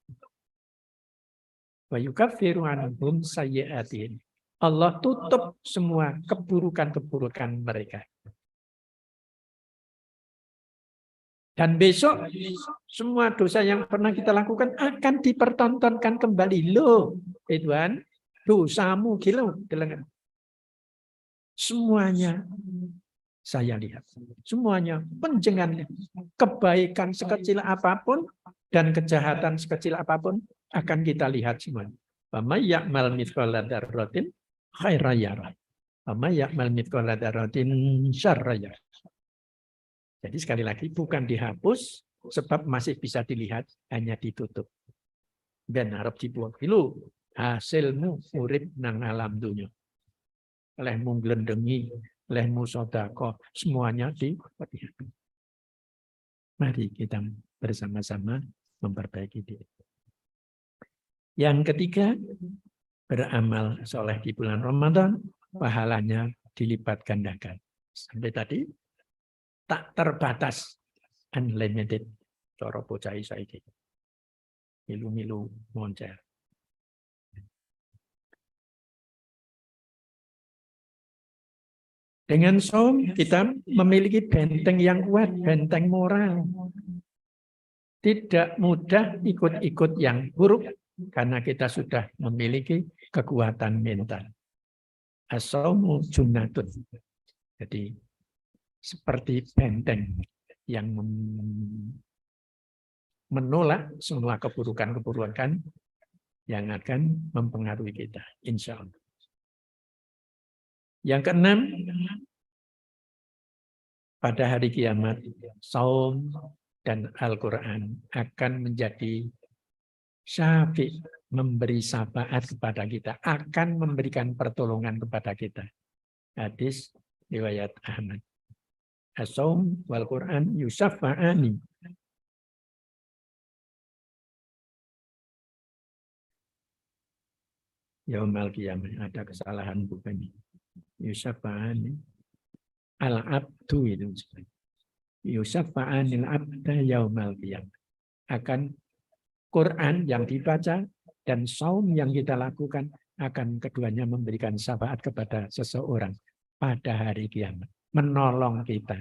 Wa yukaffiru anhum sayyi'atihim. Allah tutup semua keburukan-keburukan mereka. Dan besok semua dosa yang pernah kita lakukan akan dipertontonkan kembali. Loh, Tuhan, dosamu gila. Semuanya saya lihat. Semuanya penjenengan kebaikan sekecil apapun dan kejahatan sekecil apapun akan kita lihat semuanya. Wa may ya'mal mithqala dzarratin khairan yarah. Wa may ya'mal mithqala dzarratin syarran yarah. Jadi sekali lagi bukan dihapus sebab masih bisa dilihat, hanya ditutup. Dan harap dibuang dulu hasilmu urip nang alam dunia. Lehmu glendengi, lehmu sedekah, semuanya diperlihatkan. Mari kita bersama-sama memperbaiki diri. Yang ketiga, beramal soleh di bulan Ramadan, pahalanya dilipat gandakan. Sampai tadi tak terbatas, unlimited. Cara bocah saiki. Milu-milu moncer. Dengan saum kita memiliki benteng yang kuat, benteng moral. Tidak mudah ikut-ikut yang buruk karena kita sudah memiliki kekuatan mental. As-saumu junnatun. Jadi seperti benteng yang menolak semua keburukan-keburukan yang akan mempengaruhi kita, insya Allah. Yang keenam, pada hari kiamat, saum dan Al-Quran akan menjadi syafi', memberi syafaat kepada kita, akan memberikan pertolongan kepada kita. Hadis riwayat Ahmad. As-saum wal Quran yusyafa'ani. Yaumal qiyamah, ada kesalahan bukan? Yusyafa'ani. Al-abdu itu. Yusyafa'anil abda yaumal qiyamah. akan Quran yang dibaca dan saum yang kita lakukan akan keduanya memberikan syafaat kepada seseorang pada hari kiamat, menolong kita.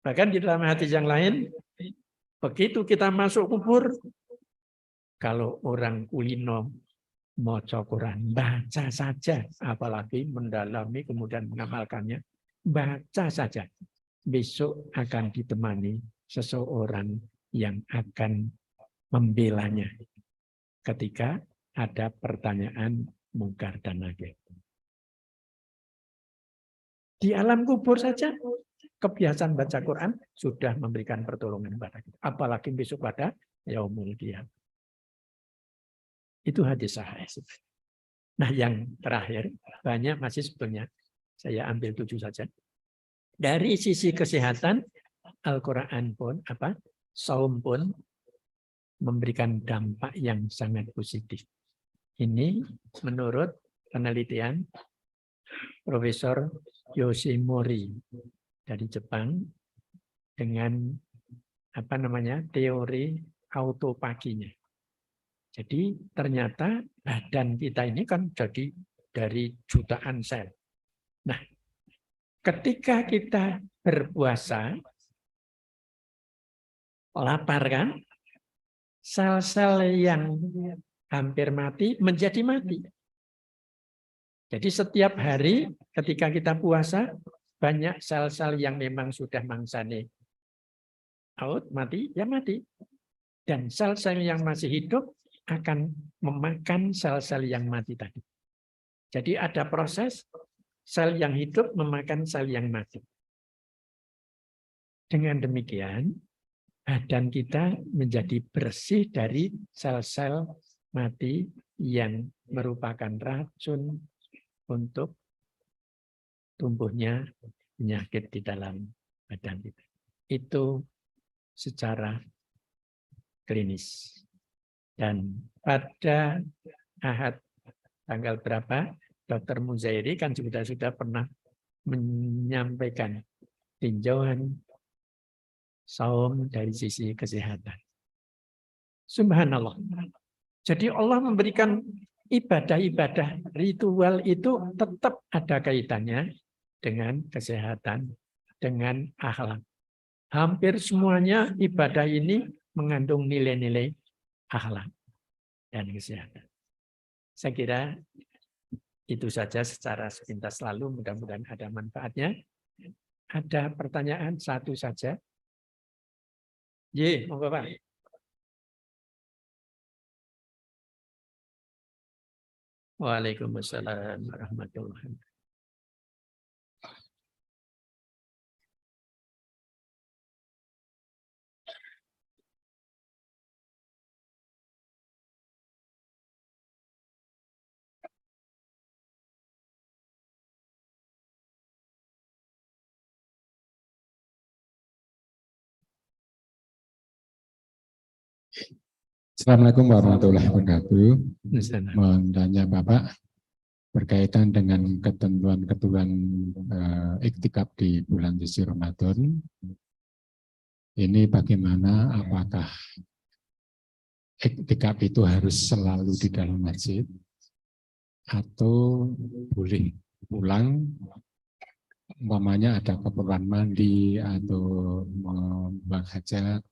Bahkan di dalam hadis yang lain, begitu kita masuk kubur, kalau orang kulino maca Quran, baca saja, apalagi mendalami kemudian mengamalkannya, baca saja. Besok akan ditemani seseorang yang akan membelanya ketika ada pertanyaan mungkar dan nakir. Di alam kubur saja, kebiasaan baca Quran sudah memberikan pertolongan kepada kita. Apalagi besok pada yaumul qiyamah. Itu hadis sahih. Nah, yang terakhir, banyak masih sebetulnya. Saya ambil 7 saja. Dari sisi kesehatan, Al-Quran pun, saum pun memberikan dampak yang sangat positif. Ini menurut penelitian Profesor Yoshimori dari Jepang dengan teori autopaginya. Jadi ternyata badan kita ini kan jadi dari jutaan sel. Nah, ketika kita berpuasa, lapar kan, sel-sel yang hampir mati menjadi mati. Jadi setiap hari ketika kita puasa, banyak sel-sel yang memang sudah mangsane out, mati, ya mati. Dan sel-sel yang masih hidup akan memakan sel-sel yang mati tadi. Jadi ada proses sel yang hidup memakan sel yang mati. Dengan demikian, badan kita menjadi bersih dari sel-sel mati yang merupakan racun untuk tumbuhnya penyakit di dalam badan kita. Itu secara klinis. Dan pada Ahad tanggal berapa, Dr. Muzairi kan sudah pernah menyampaikan tinjauan saum dari sisi kesehatan. Subhanallah. Jadi Allah memberikan ibadah-ibadah ritual itu tetap ada kaitannya dengan kesehatan, dengan akhlak. Hampir semuanya ibadah ini mengandung nilai-nilai akhlak dan kesehatan. Saya kira itu saja secara sepintas lalu, mudah-mudahan ada manfaatnya. Ada pertanyaan satu saja? Ye, monggo Pak. Waalaikumsalam warahmatullahi wabarakatuh. Assalamualaikum warahmatullahi wabarakatuh. Mohon tanya Bapak berkaitan dengan ketentuan-ketentuan iktikaf di bulan suci Ramadan. Ini bagaimana, apakah iktikaf itu harus selalu di dalam masjid atau boleh pulang, umpamanya ada keperluan mandi atau membuang hajat?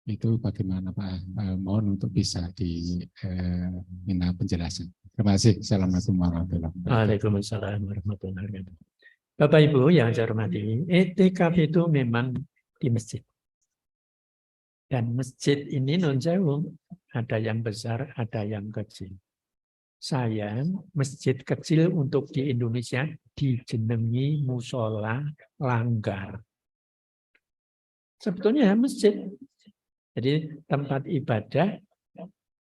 Itu bagaimana Pak? Mohon untuk bisa diminta penjelasan. Terima kasih. Assalamualaikum warahmatullahi wabarakatuh. Waalaikumsalam warahmatullahi wabarakatuh. Bapak Ibu yang saya hormati, iktikaf itu memang di masjid. Dan masjid ini non sewu, ada yang besar, ada yang kecil. Sayang, masjid kecil untuk di Indonesia dijenengi musola langgar. Sebetulnya masjid. Jadi tempat ibadah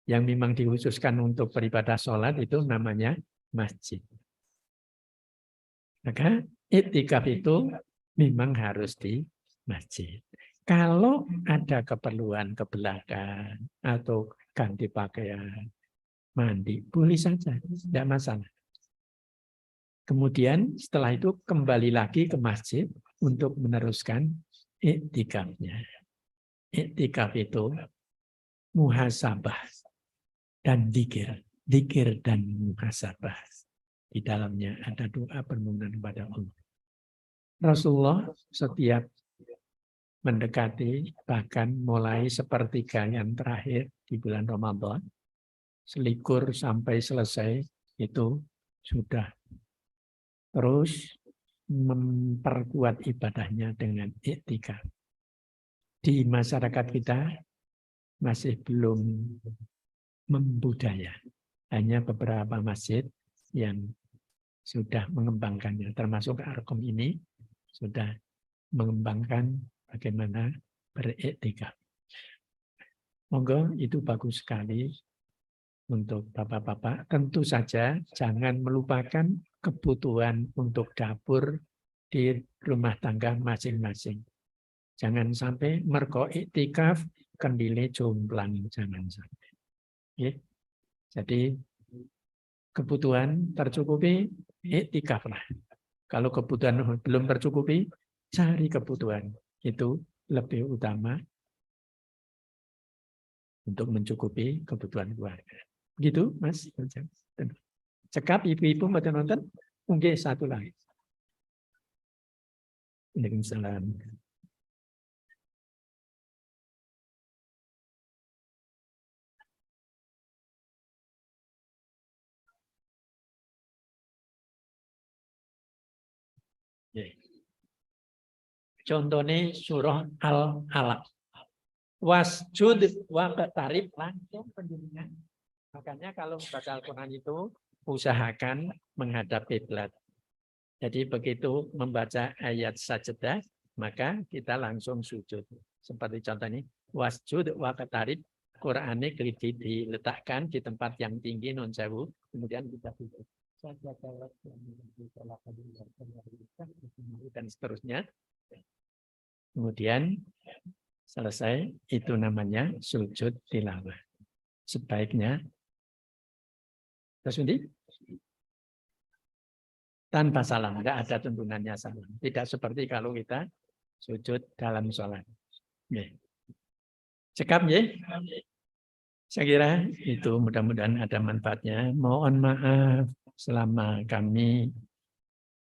yang memang dikhususkan untuk beribadah sholat itu namanya masjid. Maka iktikaf itu memang harus di masjid. Kalau ada keperluan ke belakang atau ganti pakaian, mandi, boleh saja, tidak masalah. Kemudian setelah itu kembali lagi ke masjid untuk meneruskan iktikafnya. iktikaf itu muhasabah dan dzikir. Dzikir dan muhasabah. Di dalamnya ada doa permohonan kepada Allah. Rasulullah setiap mendekati, bahkan mulai sepertiga yang terakhir di bulan Ramadan, selikur sampai selesai, itu sudah terus memperkuat ibadahnya dengan iktikaf. Di masyarakat kita masih belum membudaya. Hanya beberapa masjid yang sudah mengembangkannya, termasuk Arkom ini sudah mengembangkan bagaimana beriktikaf. Monggo, itu bagus sekali untuk bapak-bapak. Tentu saja jangan melupakan kebutuhan untuk dapur di rumah tangga masing-masing. Jangan sampai mergo iktikaf kendile jomplang, jangan sampai. Ya. Jadi kebutuhan tercukupi, iktikaflah. Kalau kebutuhan belum tercukupi, cari kebutuhan. Itu lebih utama untuk mencukupi kebutuhan keluarga. Gitu, Mas. Cekap ibu-ibu pada nonton, mungkin satu lagi. Waalaikumsalam. Contohnya surah Al-Alaq. Wasjud wa qtarib, langsung pendirian. Makanya kalau baca Al-Quran itu usahakan menghadap kiblat. Jadi begitu membaca ayat sajdah, maka kita langsung sujud. Seperti contoh ini, wasjud wa qtarib, Qur'annya diletakkan di tempat yang tinggi non sewu, kemudian kita sujud. Dan seterusnya. Kemudian selesai, itu namanya sujud tilawah. Sebaiknya tersendiri tanpa salam, enggak ada tuntunannya salam. Tidak seperti kalau kita sujud dalam sholat. Cekap ya. Saya kira itu mudah-mudahan ada manfaatnya. Mohon maaf selama kami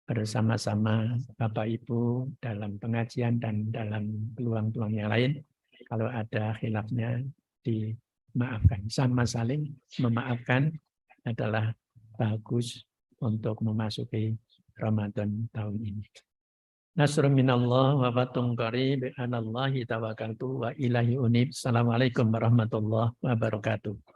bersama-sama Bapak Ibu dalam pengajian dan dalam peluang-peluang yang lain. Kalau ada khilafnya dimaafkan. Sama saling memaafkan adalah bagus untuk memasuki Ramadan tahun ini. Nasrun minallah wa fatun qarib, anallahi tawakkaltu wa ilahi unib. Assalamualaikum warahmatullahi wabarakatuh.